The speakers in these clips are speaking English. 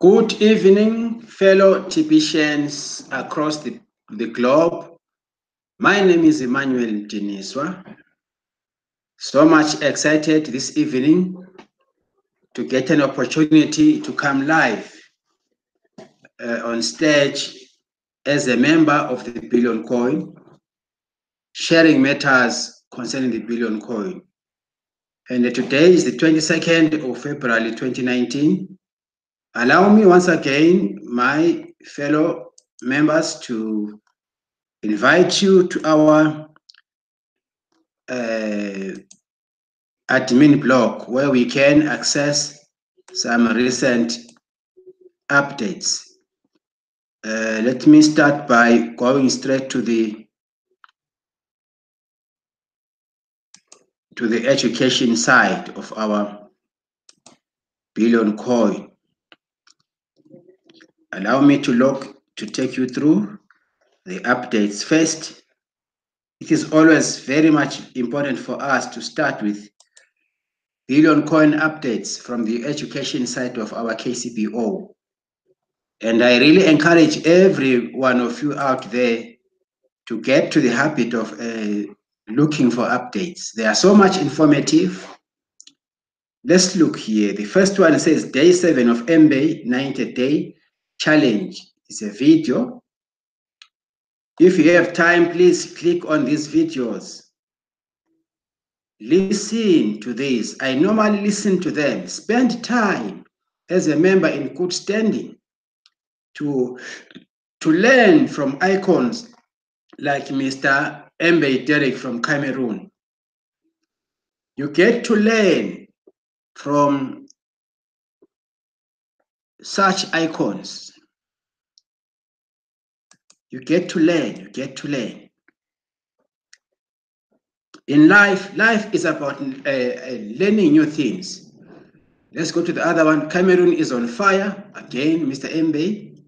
Good evening, fellow TPians across the globe. My name is emmanuelmdiniswa. So much excited this evening to get an opportunity to come live on stage as a member of the Billion Coin, sharing matters concerning the Billion Coin. And today is the 22nd of February 2019. Allow me once again, my fellow members, to invite you to our admin blog where we can access some recent updates. Let me start by going straight to the education side of our Billion Coin. Allow me to take you through the updates first. It is always very much important for us to start with Billion Coin updates from the education side of our KCBO. And I really encourage every one of you out there to get to the habit of looking for updates. They are so much informative. Let's look here. The first one says day 7 of MBA 90-day challenge. It's a video. If you have time, please click on these videos. Listen to this. I normally listen to them. Spend time as a member in good standing to learn from icons like Mr. Mbe Derek from Cameroon. You get to learn from such icons. You get to learn. In life is about learning new things. Let's go to the other one. Cameroon is on fire. Again, Mr. Mbe.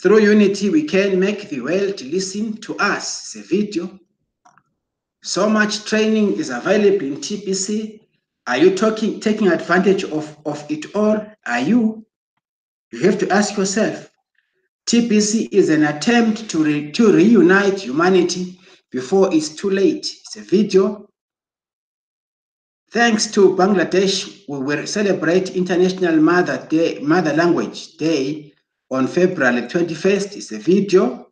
Through unity, we can make the world listen to us. It's a video. So much training is available in TPC. Are you taking advantage of it all? Are you? You have to ask yourself. TPC is an attempt to reunite humanity before it's too late. It's a video. Thanks to Bangladesh, we will celebrate International Mother Language Day on February 21st. It's a video.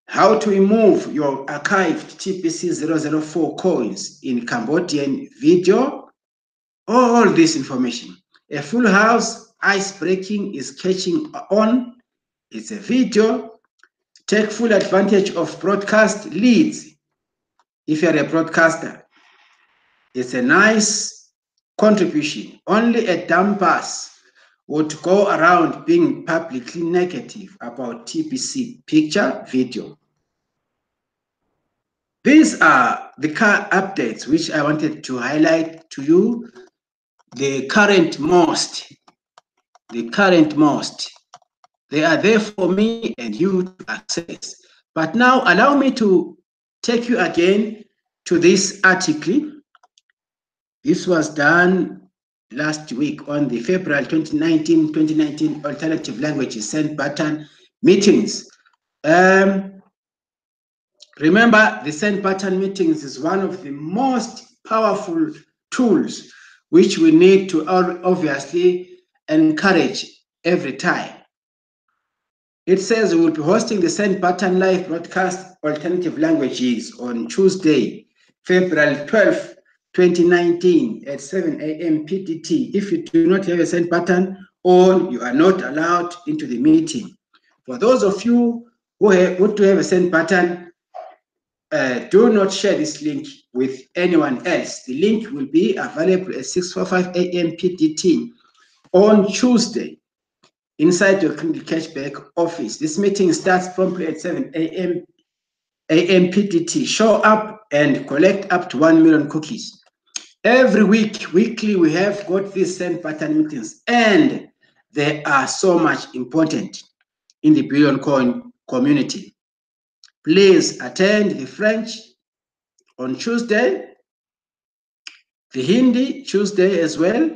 How to remove your archived TPC 004 coins in Cambodian video. All this information. A full house ice breaking is catching on. It's a video. Take full advantage of broadcast leads. If you're a broadcaster, it's a nice contribution. Only a dumb pass would go around being publicly negative about TPC picture, video. These are the car updates which I wanted to highlight to you. The current most. They are there for me and you to access. But now allow me to take you again to this article. This was done last week on the February 2019 Alternative Languages Send Button meetings. Remember, the Send Button meetings is one of the most powerful tools which we need to obviously encourage every time. It says we will be hosting the Send Button live broadcast Alternative Languages on Tuesday, February 12th, 2019 at 7 a.m. PDT. If you do not have a Send Button on, you are not allowed into the meeting. For those of you who want to have a Send Button, do not share this link with anyone else. The link will be available at 6:45 a.m. PDT on Tuesday inside your cashback office. This meeting starts promptly at 7 a.m. PDT. Show up and collect up to 1 million cookies. Every weekly, we have got these Send Button meetings, and they are so much important in the Billion Coin community. Please attend the French on Tuesday, the Hindi Tuesday as well,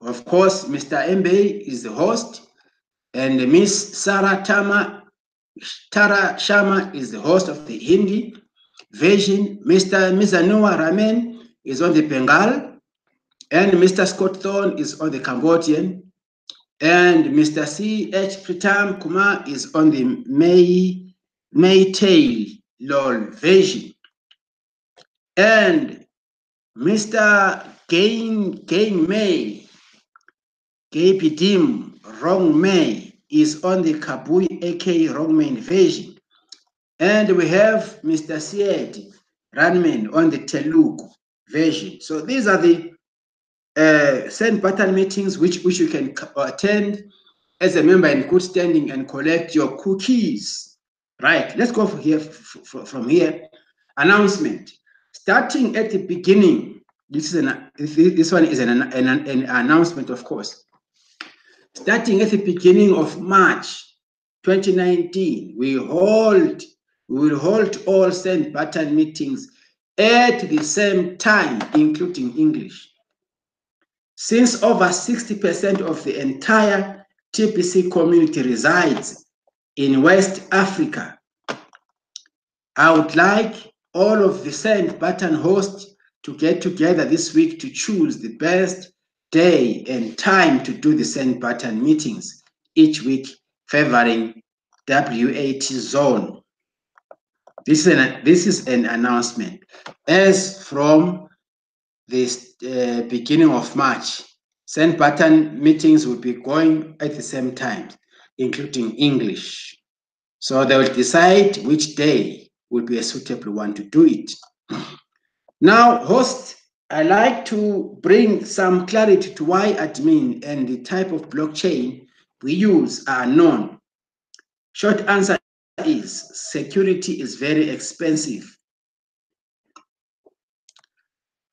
Of course, Mr. Mbe is the host, and Miss Tara Sharma is the host of the Hindi version. Mr. Mizanua Ramen is on the Bengal, and Mr. Scott Thorne is on the Cambodian, and Mr. C.H. Pritam Kumar is on the Meitei Lol version, and Mr. Gain May, Gapidim Rong May is on the Kabui AK Rongman version. And we have Mr. Syed Ranman on the Telugu version. So these are the send button meetings which you can attend as a member in good standing and collect your cookies. Right, let's go from here. Announcement. Starting at the beginning, this one is an announcement, of course. Starting at the beginning of March 2019, we will hold all send button meetings at the same time, including English. Since over 60% of the entire TPC community resides in West Africa, I would like all of the send button hosts to get together this week to choose the best day and time to do the send button meetings each week, favoring WAT zone. This is an announcement. As from this beginning of March, send button meetings will be going at the same time, including English. So they will decide which day will be a suitable one to do it. Now, host, I like to bring some clarity to why admin and the type of blockchain we use are known. Short answer is security is very expensive.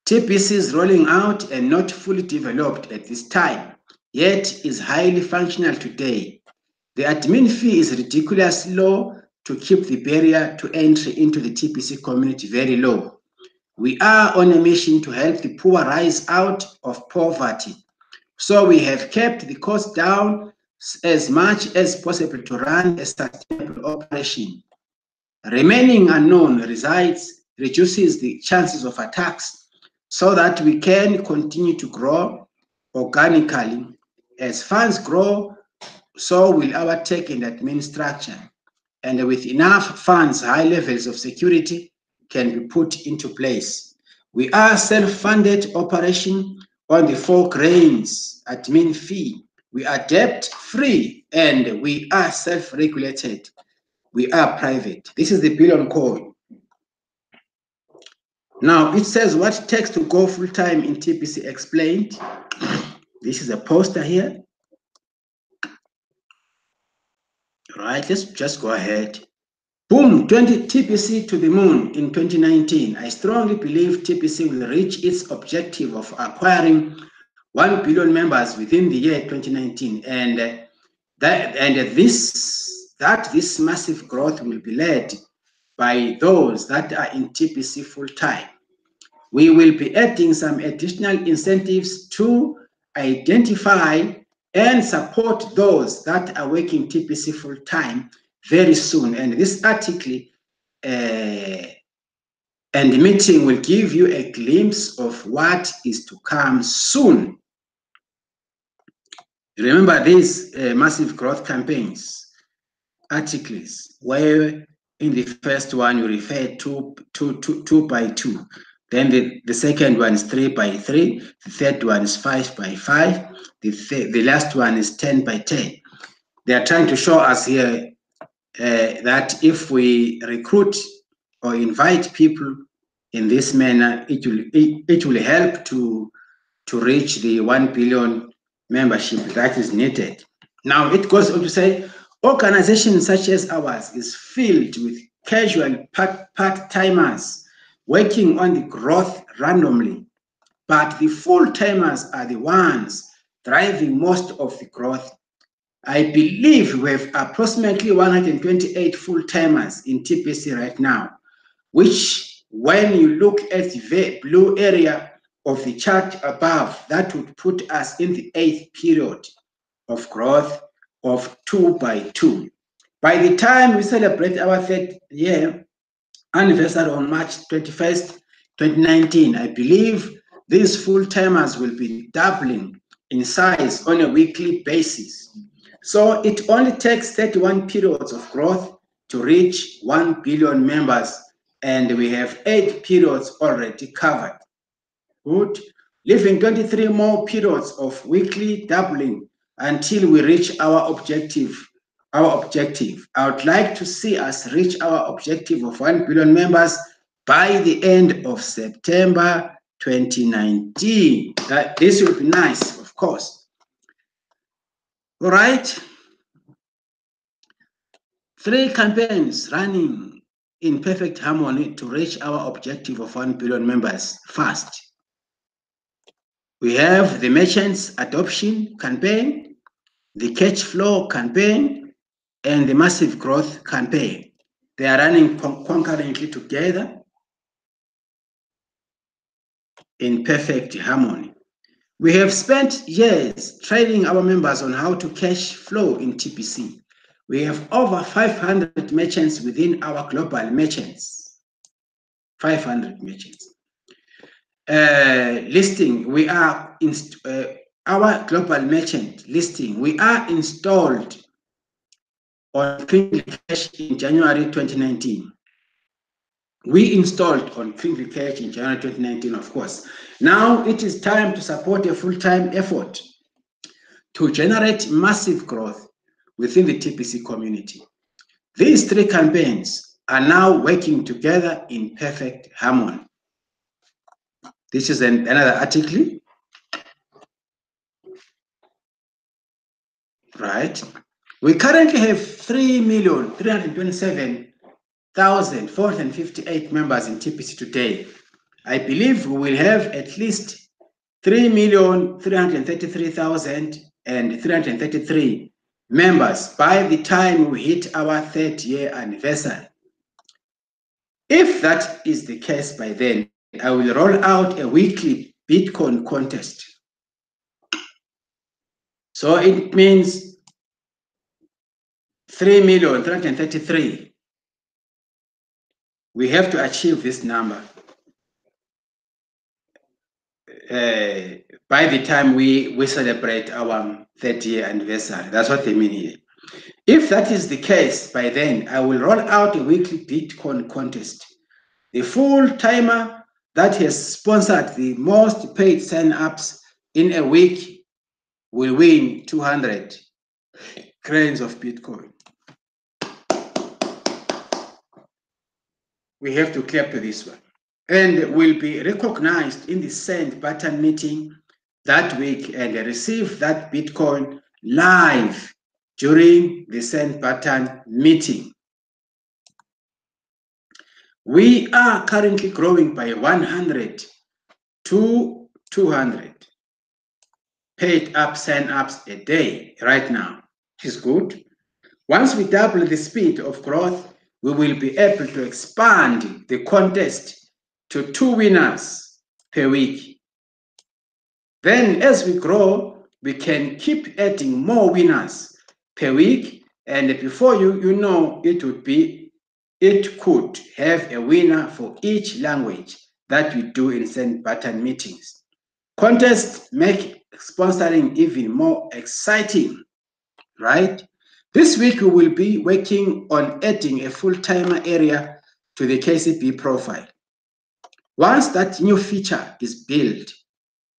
TPC is rolling out and not fully developed at this time, yet is highly functional today. The admin fee is ridiculously low to keep the barrier to entry into the TPC community very low. We are on a mission to help the poor rise out of poverty. So we have kept the cost down as much as possible to run a sustainable operation. Remaining unknown reduces the chances of attacks so that we can continue to grow organically. As funds grow, so will our tech and admin structure. And with enough funds, high levels of security can be put into place. We are self-funded operation on the 4 grains admin fee. We are debt-free and we are self-regulated. We are private. This is the billion coin. Now it says what takes to go full-time in TPC explained. This is a poster here. All right, let's just go ahead. Boom, 20 TPC to the moon in 2019. I strongly believe TPC will reach its objective of acquiring 1 billion members within the year 2019, and this massive growth will be led by those that are in TPC full-time. We will be adding some additional incentives to identify and support those that are working TPC full-time very soon. And this article and the meeting will give you a glimpse of what is to come soon. Remember these massive growth campaigns articles, where in the first one you refer to 2 by 2. Then the second one is 3 by 3. The third one is 5 by 5. The last one is 10 by 10. They are trying to show us here that if we recruit or invite people in this manner, it will help to reach the 1 billion membership that is needed. Now it goes on to say, organizations such as ours is filled with casual part-timers working on the growth randomly, but the full-timers are the ones driving most of the growth. I believe we have approximately 128 full-timers in TPC right now, which when you look at the blue area of the chart above, that would put us in the 8th period of growth of 2 by 2. By the time we celebrate our 3rd year anniversary on March 21st, 2019, I believe these full-timers will be doubling in size on a weekly basis. So it only takes 31 periods of growth to reach 1 billion members, and we have 8 periods already covered. Good. Leaving 23 more periods of weekly doubling until we reach our objective. I would like to see us reach our objective of 1 billion members by the end of September 2019. This will be nice, of course. All right. 3 campaigns running in perfect harmony to reach our objective of 1 billion members fast. We have the merchants adoption campaign, the cash flow campaign, and the massive growth campaign. They are running concurrently together in perfect harmony. We have spent years training our members on how to cash flow in TPC. We have over 500 merchants within our global merchants. 500 merchants. Listing, we are in our global merchant listing, we are installed on Cash in January 2019. We installed on Cash in January 2019, of course. Now it is time to support a full-time effort to generate massive growth within the TPC community. These 3 campaigns are now working together in perfect harmony. This is another article, right? We currently have 3,327,458 members in TPC today. I believe we will have at least 3,333,333 members by the time we hit our 3rd year anniversary. If that is the case by then, I will roll out a weekly Bitcoin contest. So it means 3,333,000. We have to achieve this number by the time we celebrate our 3rd year anniversary. That's what they mean here. If that is the case by then, I will roll out a weekly Bitcoin contest. The full-timer that has sponsored the most paid sign-ups in a week will win 200 grains of Bitcoin. We have to clap to this one. And will be recognized in the send button meeting that week and receive that Bitcoin live during the send button meeting. We are currently growing by 100 to 200 paid up sign-ups a day right now, which is good. Once we double the speed of growth, we will be able to expand the contest to 2 winners per week. Then as we grow, we can keep adding more winners per week, and before you know, it could have a winner for each language that we do in send button meetings. Contests make sponsoring even more exciting, right? This week we will be working on adding a full-timer area to the KCB profile. Once that new feature is built,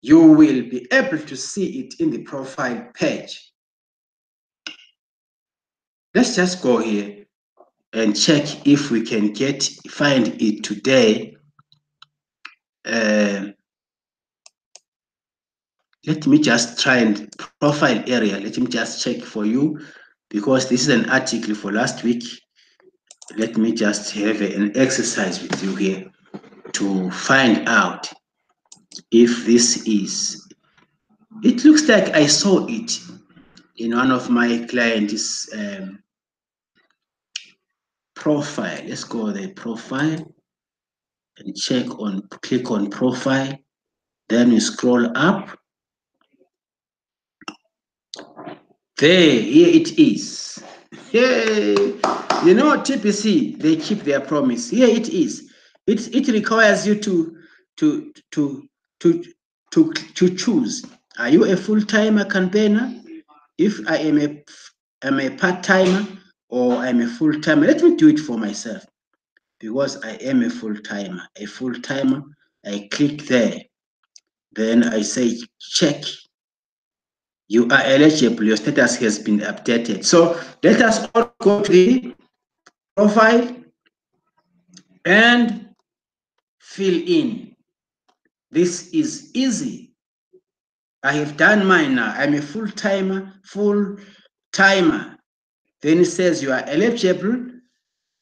you will be able to see it in the profile page. Let's just go here and check if we can find it today. Let me just try and profile area. Let me just check for you, because this is an article for last week. Let me just have an exercise with you here to find out if this is. It looks like I saw it in one of my clients' profile. Let's go to the profile and click on profile. Then we scroll up. There, here it is. Hey, you know, TPC, they keep their promise. Here it is. It requires you to to to choose. Are you a full-timer campaigner? If I am a part-timer or I'm a full-timer, let me do it for myself because I am a full-timer. A full-timer, I click there. Then I say check. You are eligible, your status has been updated. So let us all go to the profile and fill in. This is easy. I have done mine now. I'm a full-timer. Then it says you are eligible,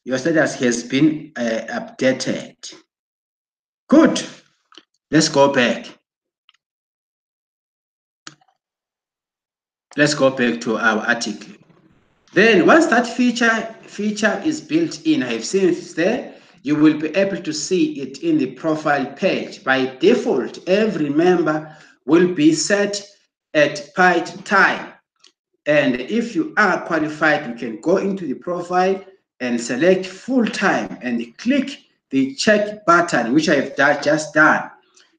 your status has been updated. Good. Let's go back. Let's go back to our article. Then once that feature is built in, I have seen it there, you will be able to see it in the profile page. By default, every member will be set at part-time. And if you are qualified, you can go into the profile and select full-time and click the check button, which I have just done.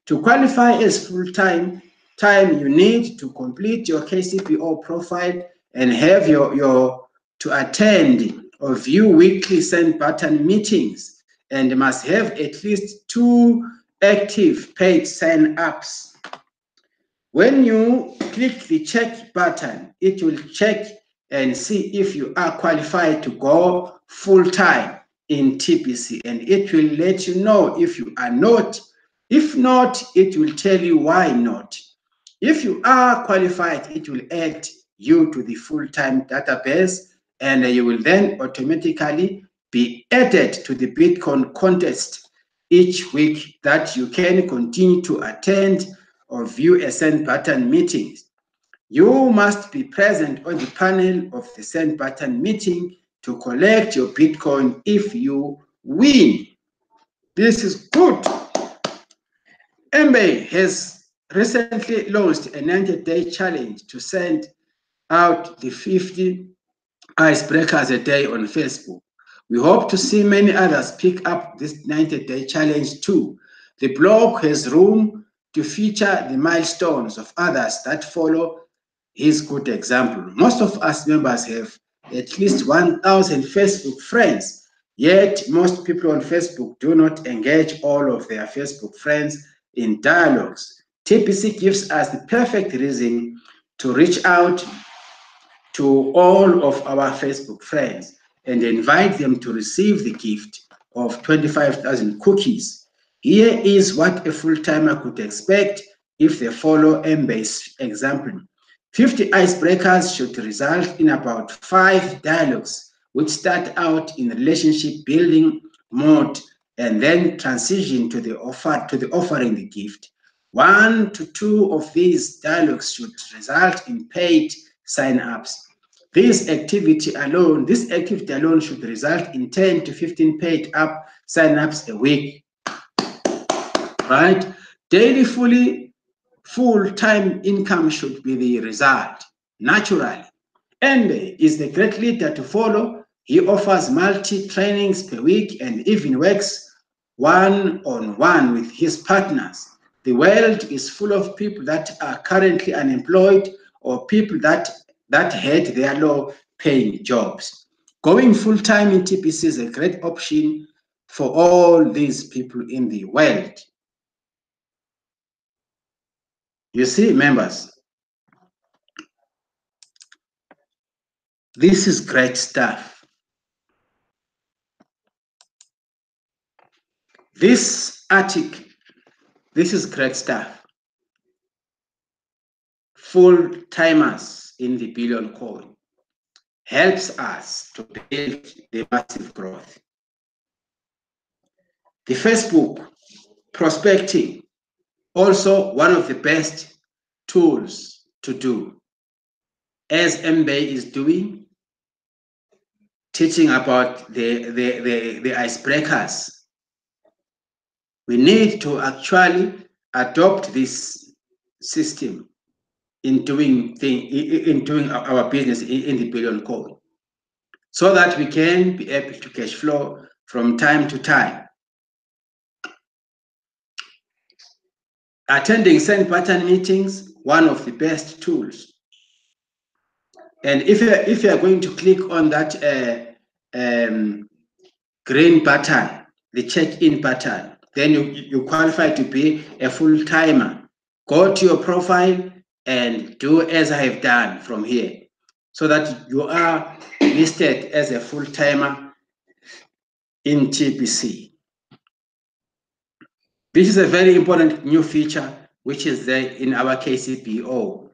To qualify as full-time, you need to complete your KCPO profile and have your to attend or view weekly send button meetings and must have at least 2 active paid sign-ups. When you click the check button, it will check and see if you are qualified to go full-time in TPC, and it will let you know if you are not. If not, it will tell you why not. If you are qualified, it will add you to the full-time database, and you will then automatically be added to the Bitcoin contest each week that you can continue to attend or view a send button meetings. You must be present on the panel of the send button meeting to collect your Bitcoin if you win. This is good. MBA has recently launched a 90-day challenge to send out the 50 icebreakers a day on Facebook. We hope to see many others pick up this 90-day challenge too. The blog has room to feature the milestones of others that follow his good example. Most of us members have at least 1,000 Facebook friends, yet most people on Facebook do not engage all of their Facebook friends in dialogues. TPC gives us the perfect reason to reach out to all of our Facebook friends and invite them to receive the gift of 25,000 cookies. Here is what a full-timer could expect if they follow MBA's example. 50 icebreakers should result in about 5 dialogues, which start out in relationship building mode and then transition to the offering the gift. 1 to 2 of these dialogues should result in paid sign-ups. This activity alone should result in 10 to 15 paid up sign-ups a week. Right? Daily full-time income should be the result, naturally. And is the great leader to follow. He offers multi-trainings per week and even works one-on-one with his partners. The world is full of people that are currently unemployed or people that had their low-paying jobs. Going full-time in TPC is a great option for all these people in the world. You see, members, this is great stuff. This article, this is great stuff. Full-timers in the billion coin helps us to build the massive growth. The Facebook prospecting, also one of the best tools to do, as MBA is doing, teaching about the icebreakers. We need to actually adopt this system in doing our business in the billion code, so that we can be able to cash flow from time to time. Attending send pattern meetings, one of the best tools. And if you are going to click on that green button, the check-in button, then you qualify to be a full-timer. Go to your profile and do as I have done from here, so that you are listed as a full-timer in TPC. This is a very important new feature which is there in our KCPO,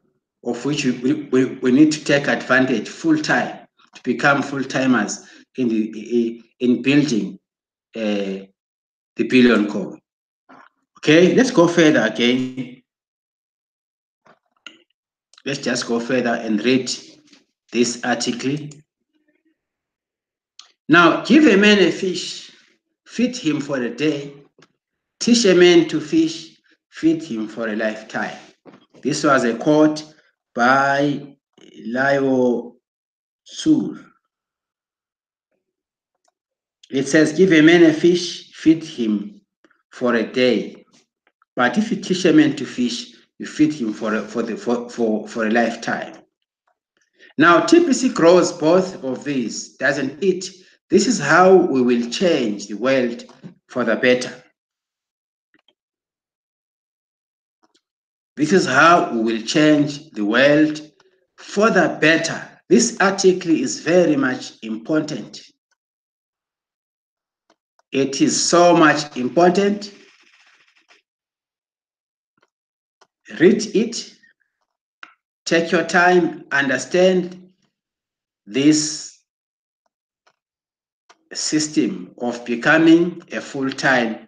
of which we need to take advantage full-time to become full-timers in building the billion code. Okay, let's go further again. Let's just go further and read this article. Now, give a man a fish, feed him for a day. Teach a man to fish, feed him for a lifetime. This was a quote by Lao Tzu. It says, give a man a fish, feed him for a day. But if you teach a man to fish, you feed him for a lifetime. Now, TPC grows both of these, doesn't it? This is how we will change the world for the better. This is how we will change the world for the better. This article is very much important. It is so much important. Read it. Take your time, understand this system of becoming a full-time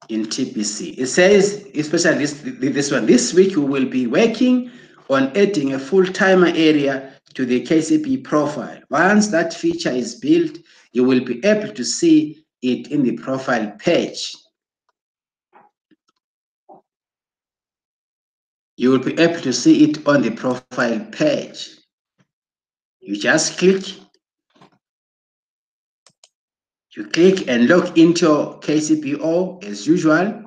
in TPC. It says, especially this one, this week we will be working on adding a full-timer area to the KCP profile. Once that feature is built, you will be able to see it in the profile page. You will be able to see it on the profile page. You just click. You click and log into your KCPO as usual.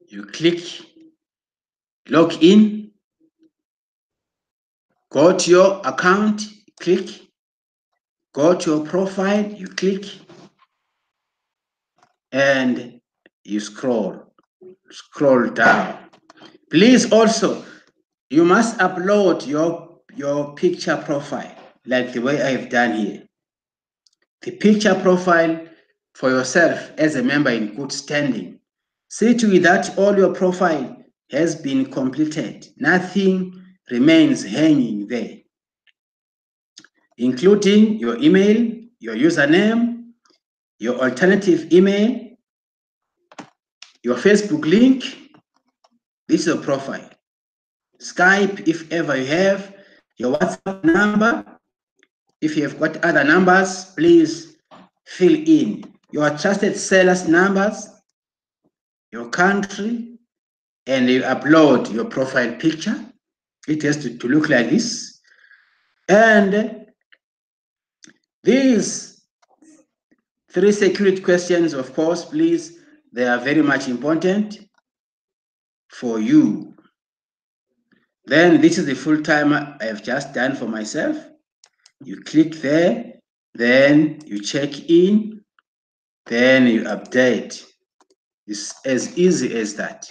You click log in. Go to your account, click. Go to your profile, you click. And you scroll down. Please also, you must upload your picture profile, like the way I've done here. The picture profile for yourself as a member in good standing. See to it that all your profile has been completed. Nothing remains hanging there, including your email, your username, your alternative email, your Facebook link. This is your profile. Skype, if ever you have, your WhatsApp number. If you have got other numbers, please fill in. Your trusted sellers numbers, your country, and you upload your profile picture. It has to look like this. And these 3 security questions, of course, please, they are very much important for you. Then this is the full timer I have just done for myself. You click there, then you check in, then you update. It's as easy as that.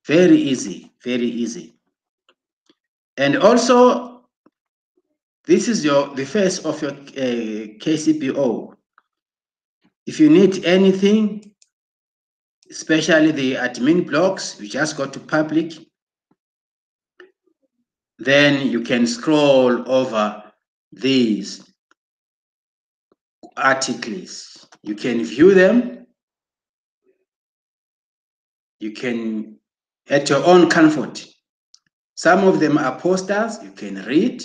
Very easy, very easy. And also, this is the face of your KCPO. If you need anything, especially the admin blocks, you just go to public. Then you can scroll over these articles. You can view them. You can, at your own comfort. Some of them are posters you can read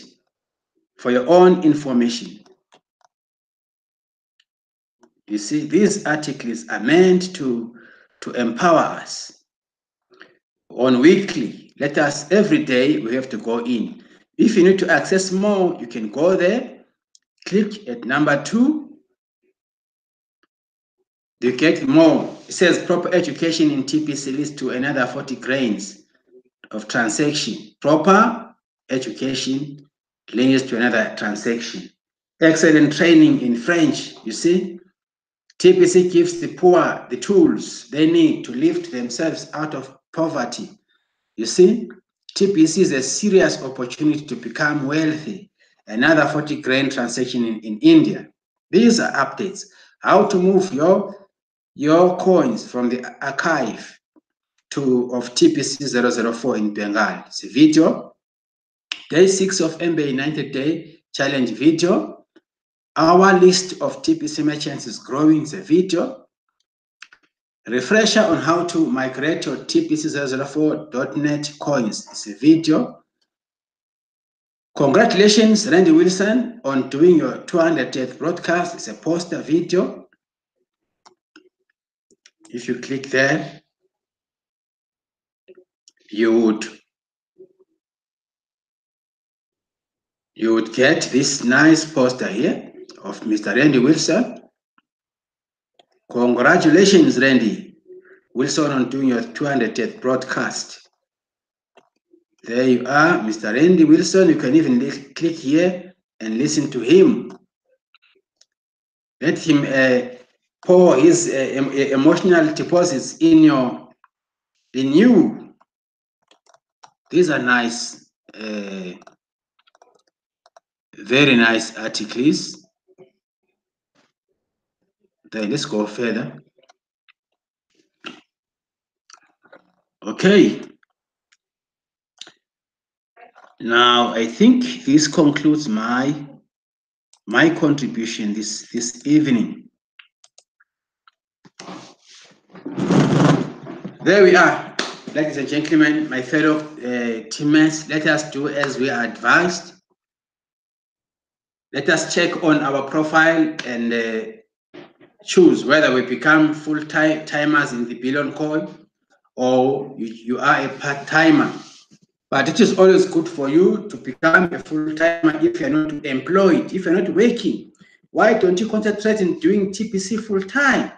for your own information. You see, these articles are meant to empower us. On weekly, let us, every day we have to go in. If you need to access more, you can go there, click at number 2. You get more. It says proper education in TPC leads to another 40 grains of transaction. Proper education leads to another transaction. Excellent training in French, you see. TPC gives the poor the tools they need to lift themselves out of poverty. You see, TPC is a serious opportunity to become wealthy. Another 40 grain transaction in India. These are updates. How to move your coins from the archive of TPC 004 in Bengal. It's a video. Day 6 of MBA 90-day challenge video. Our list of TPC merchants is growing. It's a video. Refresher on how to migrate your TPC 004.net coins. It's a video. Congratulations, Randy Wilson, on doing your 200th broadcast. It's a poster video. If you click there, you would get this nice poster here of Mr. Randy Wilson. Congratulations, Randy Wilson, on doing your 200th broadcast. There you are, Mr. Randy Wilson. You can even click here and listen to him. Let him pour his emotional deposits in you. These are nice, very nice articles. Then let's go further. Okay. Now I think this concludes my contribution this evening. There we are, ladies and gentlemen, my fellow teammates. Let us do as we are advised. Let us check on our profile and choose whether we become full-timers in the Billion Coin or you are a part-timer. But it is always good for you to become a full-timer if you're not employed, if you're not working. Why don't you concentrate in doing TPC full-time?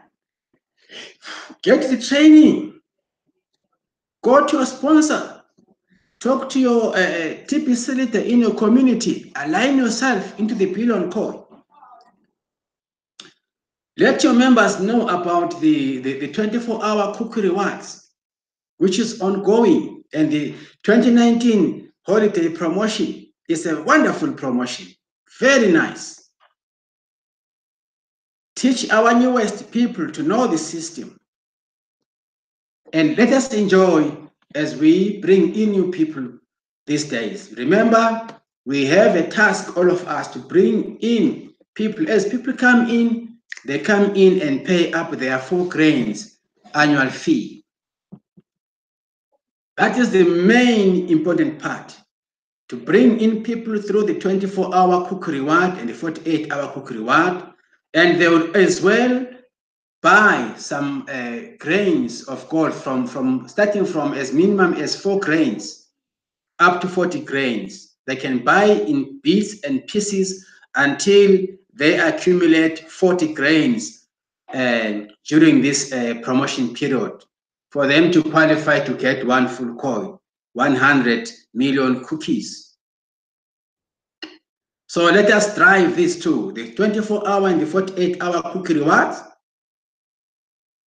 Get the training. Go to your sponsor. Talk to your TPC leader in your community. Align yourself into the Billion Coin. Let your members know about the 24-hour cookie rewards, which is ongoing, and the 2019 holiday promotion is a wonderful promotion. Very nice. Teach our newest people to know the system. And let us enjoy as we bring in new people these days. Remember, we have a task, all of us, to bring in people. As people come in, they come in and pay up their 4 grains annual fee. That is the main important part, to bring in people through the 24-hour cookie reward and the 48-hour cookie reward. And they will as well buy some grains of gold starting from as minimum as 4 grains up to 40 grains. They can buy in bits and pieces until they accumulate 40 grains during this promotion period for them to qualify to get 1 full coin, 100 million cookies. So let us drive these two, the 24-hour and the 48-hour cookie rewards.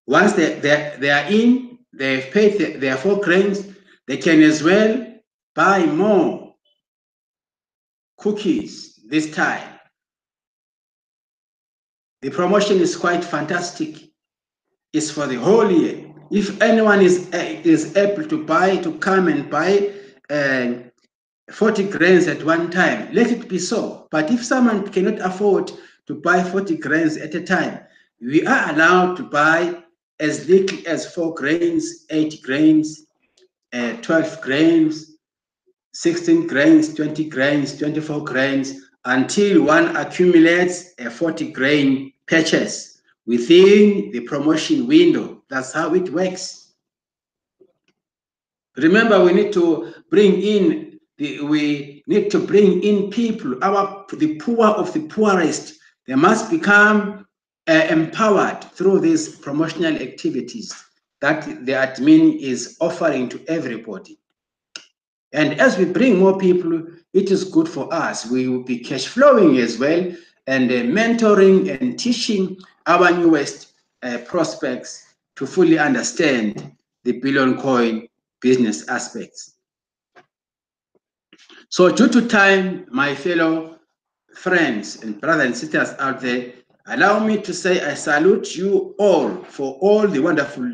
Once they are in, they've paid their 4 grains, they can as well buy more cookies this time. The promotion is quite fantastic. It's for the whole year. If anyone is able to come and buy 40 grains at one time, let it be so. But if someone cannot afford to buy 40 grains at a time, we are allowed to buy as little as 4 grains, 8 grains, 12 grains, 16 grains, 20 grains, 24 grains, until one accumulates a 40 grain purchase, within the promotion window. That's how it works. Remember, we need to bring in people, the poor of the poorest. They must become empowered through these promotional activities that the admin is offering to everybody. And as we bring more people, it is good for us. We will be cash flowing as well, and mentoring and teaching our newest prospects to fully understand the Billion Coin business aspects. So due to time, my fellow friends and brothers and sisters out there, allow me to say I salute you all for all the wonderful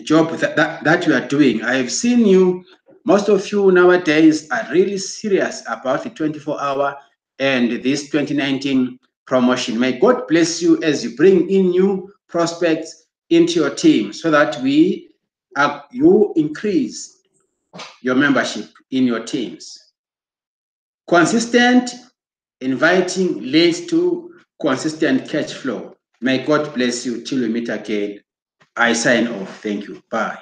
job that you are doing. I have seen you. Most of you nowadays are really serious about the 24-hour and this 2019 promotion. May God bless you as you bring in new prospects into your team so that you increase your membership in your teams. Consistent inviting leads to consistent cash flow. May God bless you till we meet again. I sign off. Thank you. Bye.